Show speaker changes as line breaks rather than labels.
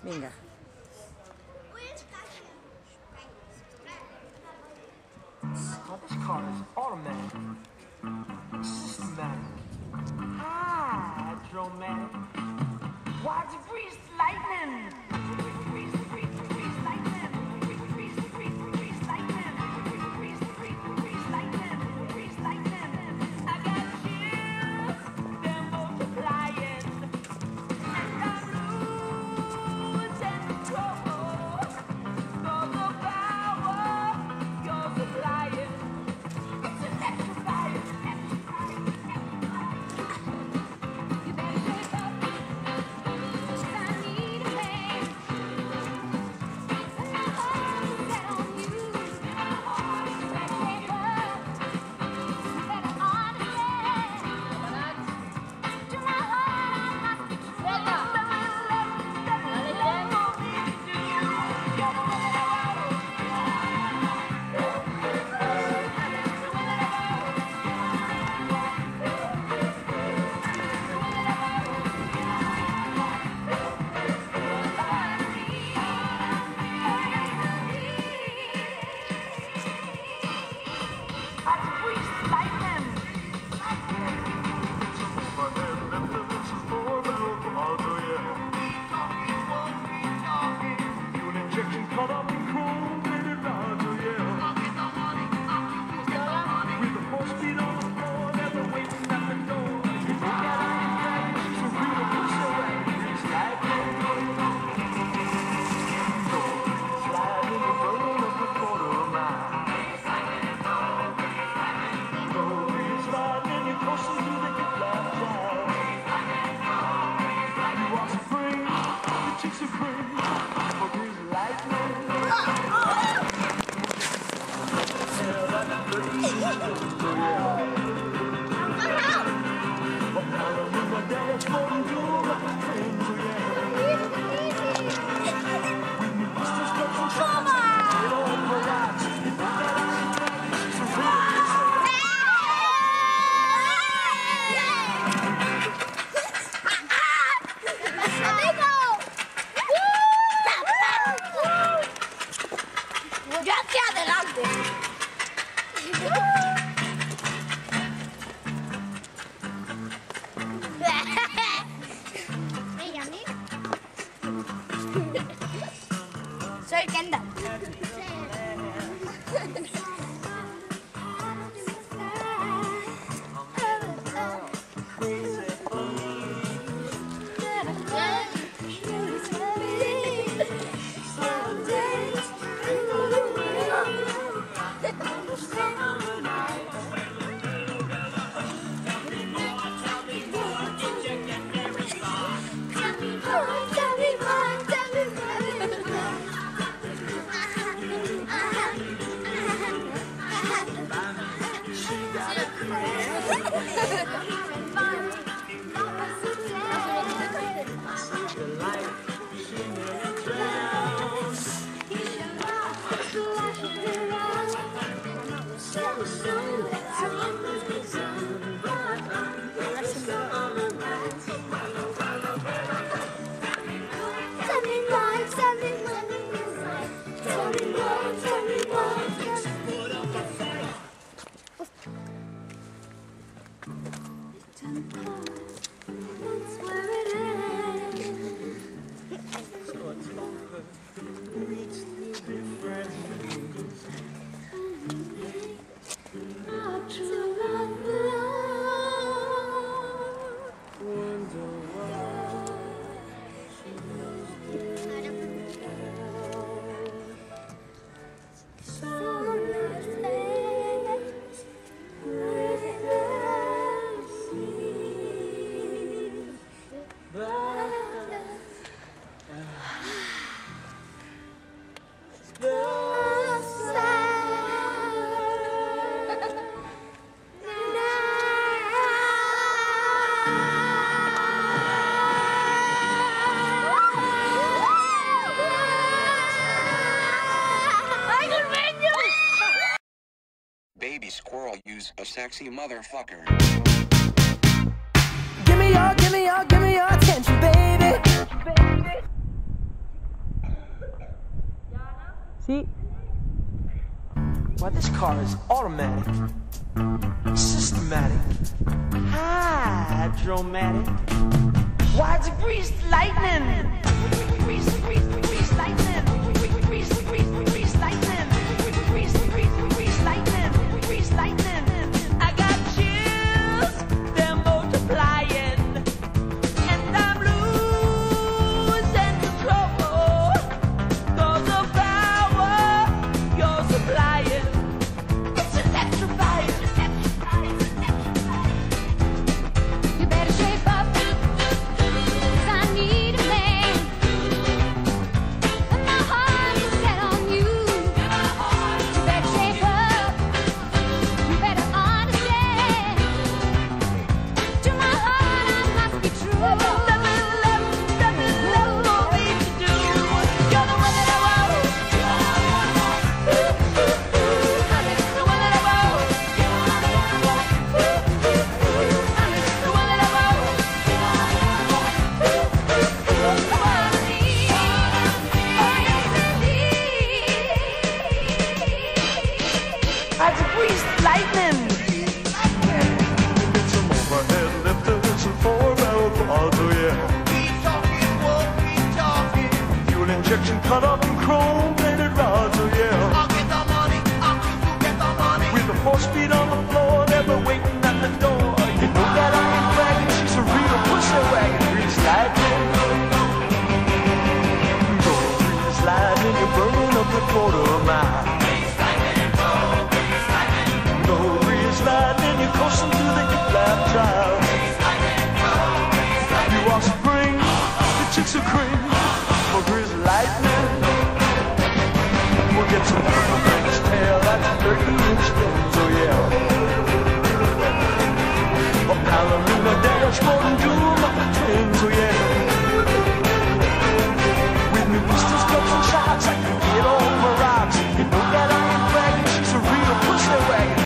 Vinga.
Oh, this car is automatic, systematic, hydromatic, wide degrees lightning.
Soy Kendall.
Baby squirrel, use a sexy motherfucker.
Give me your attention, baby.
See? Why, this car is automatic, systematic, hydromatic. Why, it's a greased lightning. Greased lightning. Greased lightning. Greased lightning. Greased lightning. I got chills, they're multiplying, and I'm losing control. 'Cause the power you're supplying, it's electrifying.
You better shape up, 'cause I need a man. And my heart is set on you. You better shape up, you better understand. To my heart I must be true.
Nothing left for me to do. You're the one that I want. The one that I want. The one that I want. That's a greased lightning.
Get some overhead lifters and 4-barrel quads, oh yeah. Fuel injection cut up in chrome-plated rods, oh yeah. With a 4-speed on